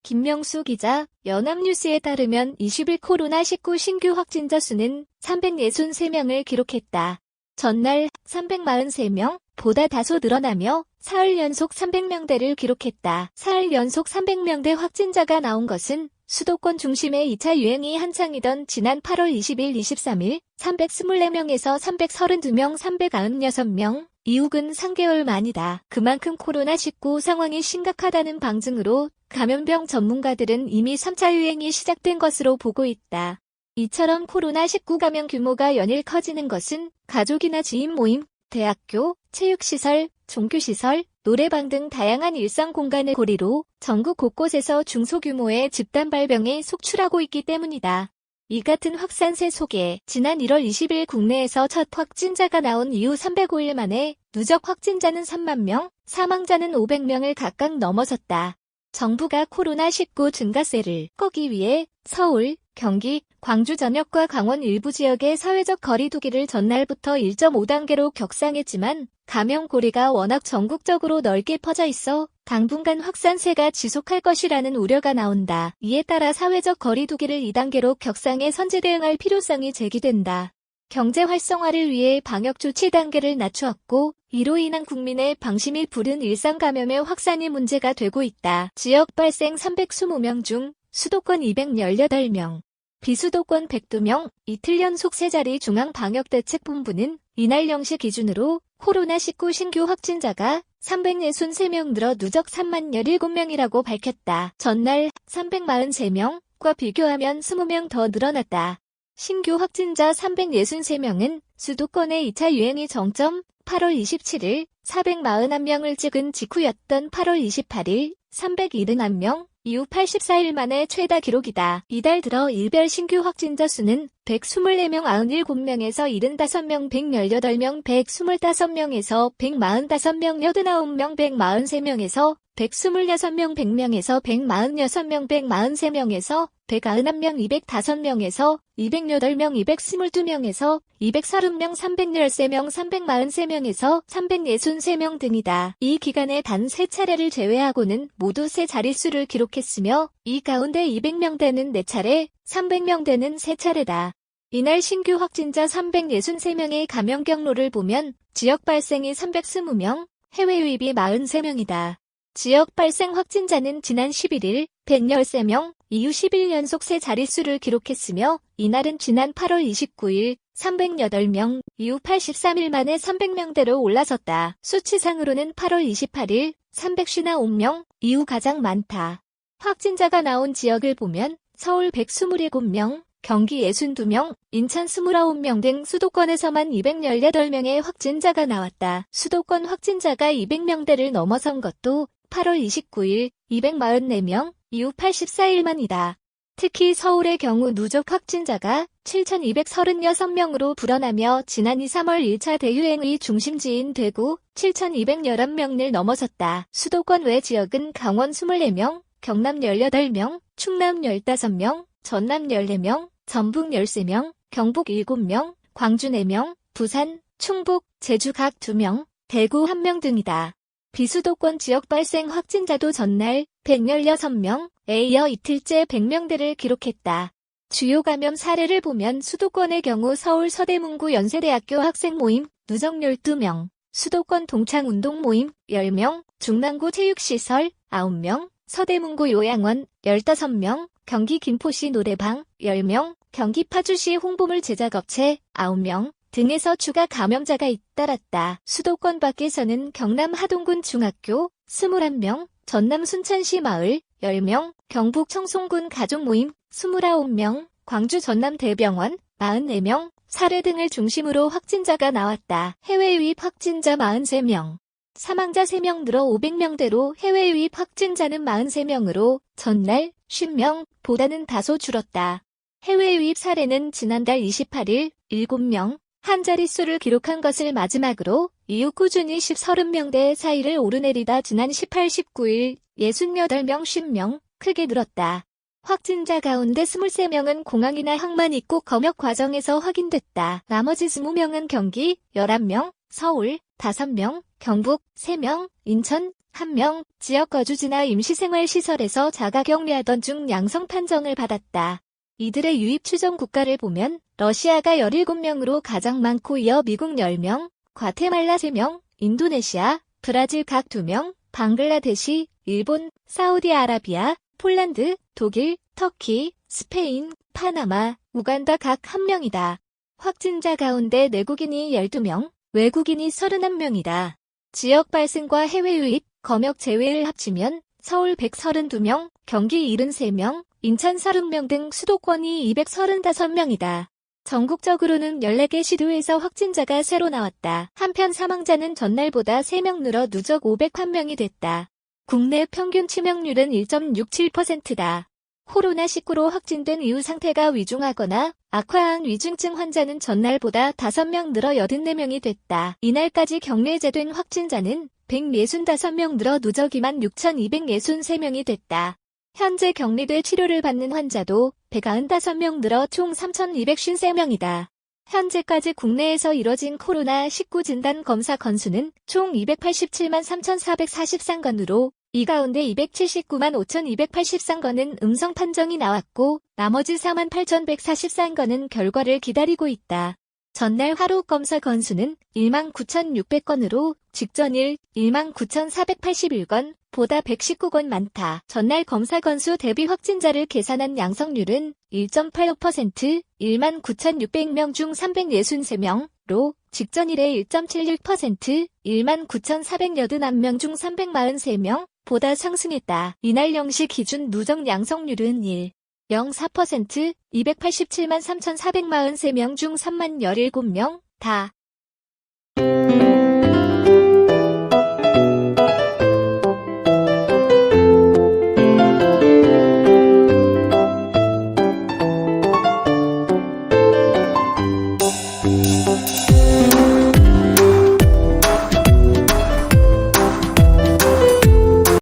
김명수 기자, 연합뉴스에 따르면 20일 코로나19 신규 확진자 수는 363명을 기록했다. 전날 343명, 보다 다소 늘어나며 사흘 연속 300명대를 기록했다. 사흘 연속 300명대 확진자가 나온 것은 수도권 중심의 2차 유행이 한창이던 지난 8월 20일, 23일 324명에서 332명, 396명, 이후 근 3개월 만이다. 그만큼 코로나19 상황이 심각하다는 방증으로 감염병 전문가들은 이미 3차 유행이 시작된 것으로 보고 있다. 이처럼 코로나19 감염 규모가 연일 커지는 것은 가족이나 지인 모임, 대학교, 체육시설, 종교시설, 노래방 등 다양한 일상 공간의 고리로 전국 곳곳에서 중소규모의 집단 발병에 속출하고 있기 때문이다. 이 같은 확산세 속에 지난 1월 20일 국내에서 첫 확진자가 나온 이후 305일 만에 누적 확진자는 3만 명, 사망자는 500명을 각각 넘어섰다. 정부가 코로나19 증가세를 꺾기 위해 서울, 경기, 광주 전역과 강원 일부 지역의 사회적 거리 두기를 전날부터 1.5단계로 격상했지만 감염 고리가 워낙 전국적으로 넓게 퍼져 있어 당분간 확산세가 지속할 것이라는 우려가 나온다. 이에 따라 사회적 거리 두기를 2단계로 격상해 선제 대응할 필요성이 제기된다. 경제 활성화를 위해 방역 조치 단계를 낮추었고 이로 인한 국민의 방심이 부른 일상 감염의 확산이 문제가 되고 있다. 지역 발생 320명 중 수도권 218명, 비수도권 102명, 이틀 연속 세 자리 중앙방역대책본부는 이날 0시 기준으로 코로나19 신규 확진자가 363명 늘어 누적 3만 17명이라고 밝혔다. 전날 343명과 비교하면 20명 더 늘어났다. 신규 확진자 363명은 수도권의 2차 유행이 정점 8월 27일 441명을 찍은 직후였던 8월 28일 371명, 이후 84일 만에 최다 기록이다. 이달 들어 일별 신규 확진자 수는 124명 97명에서 75명 118명 125명에서 145명 89명 143명에서 126명 100명에서 146명 143명에서 191명 205명에서 208명 222명에서 230명 313명 343명에서 363명 등이다. 이 기간에 단 3차례를 제외하고는 모두 세 자릿수를 기록했으며 이 가운데 200명대는 4차례, 300명대는 3차례다. 이날 신규 확진자 363명의 감염 경로를 보면 지역 발생이 320명, 해외 유입이 43명이다. 지역 발생 확진자는 지난 11일 113명, 이후 10일 연속 세 자릿수를 기록했으며 이날은 지난 8월 29일 308명, 이후 83일 만에 300명대로 올라섰다. 수치상으로는 8월 28일 355명, 이후 가장 많다. 확진자가 나온 지역을 보면 서울 127명, 경기 62명, 인천 29명 등 수도권에서만 218명의 확진자가 나왔다. 수도권 확진자가 200명대를 넘어선 것도 8월 29일 244명, 이후 84일 만이다. 특히 서울의 경우 누적 확진자가 7,236명으로 불어나며 지난 2, 3월 1차 대유행의 중심지인 대구 7,211명을 넘어섰다. 수도권 외 지역은 강원 24명, 경남 18명, 충남 15명, 전남 14명, 전북 13명, 경북 7명, 광주 4명, 부산, 충북, 제주 각 2명, 대구 1명 등이다. 비수도권 지역 발생 확진자도 전날 116명에 이어 이틀째 100명대를 기록했다. 주요 감염 사례를 보면 수도권의 경우 서울 서대문구 연세대학교 학생 모임 누적 12명, 수도권 동창운동 모임 10명, 중랑구 체육시설 9명, 서대문구 요양원 15명, 경기 김포시 노래방 10명, 경기 파주시 홍보물 제작업체 9명 등에서 추가 감염자가 잇따랐다. 수도권 밖에서는 경남 하동군 중학교 21명, 전남 순천시 마을 10명, 경북 청송군 가족 모임 29명, 광주 전남 대병원 44명, 사례 등을 중심으로 확진자가 나왔다. 해외 유입 확진자 43명. 사망자 3명 늘어 500명대로 해외 유입 확진자는 43명으로 전날 50명보다는 다소 줄었다. 해외 유입 사례는 지난달 28일 7명, 한 자릿수를 기록한 것을 마지막으로 이후 꾸준히 30명대 사이를 오르내리다 지난 18, 19일 68명, 50명 크게 늘었다. 확진자 가운데 23명은 공항이나 항만 입국 검역 과정에서 확인됐다. 나머지 20명은 경기 11명, 서울 5명, 경북 3명, 인천 1명, 지역 거주지나 임시생활시설에서 자가격리하던 중 양성 판정을 받았다. 이들의 유입 추정 국가를 보면 러시아가 17명으로 가장 많고 이어 미국 10명, 과테말라 3명, 인도네시아, 브라질 각 2명, 방글라데시, 일본, 사우디아라비아, 폴란드, 독일, 터키, 스페인, 파나마, 우간다 각 1명이다. 확진자 가운데 내국인이 12명, 외국인이 31명이다. 지역 발생과 해외 유입, 검역 제외를 합치면 서울 132명, 경기 73명, 인천 30명 등 수도권이 235명이다. 전국적으로는 14개 시도에서 확진자가 새로 나왔다. 한편 사망자는 전날보다 3명 늘어 누적 501명이 됐다. 국내 평균 치명률은 1.67%다. 코로나19로 확진된 이후 상태가 위중하거나 악화한 위중증 환자는 전날보다 5명 늘어 84명이 됐다. 이날까지 격리해제된 확진자는 165명 늘어 누적 26,263명이 됐다. 현재 격리돼 치료를 받는 환자도 195명 늘어 총 3,253명이다. 현재까지 국내에서 이뤄진 코로나19 진단 검사 건수는 총 287만 3,443건으로 이 가운데 279만 5,283건은 음성 판정이 나왔고 나머지 4만 8,143건은 결과를 기다리고 있다. 전날 하루 검사 건수는 1만 9,600건으로 직전일 1만 9,481건 보다 119건 많다. 전날 검사 건수 대비 확진자를 계산한 양성률은 1.85%, 1만 9,600명 중 363명로 직전일의 1.76%, 1만 9,481명 중 343명 보다 상승했다. 이날 0시 기준 누적 양성률은 1.04%, 287만 3,443명 중 3만 17명 다.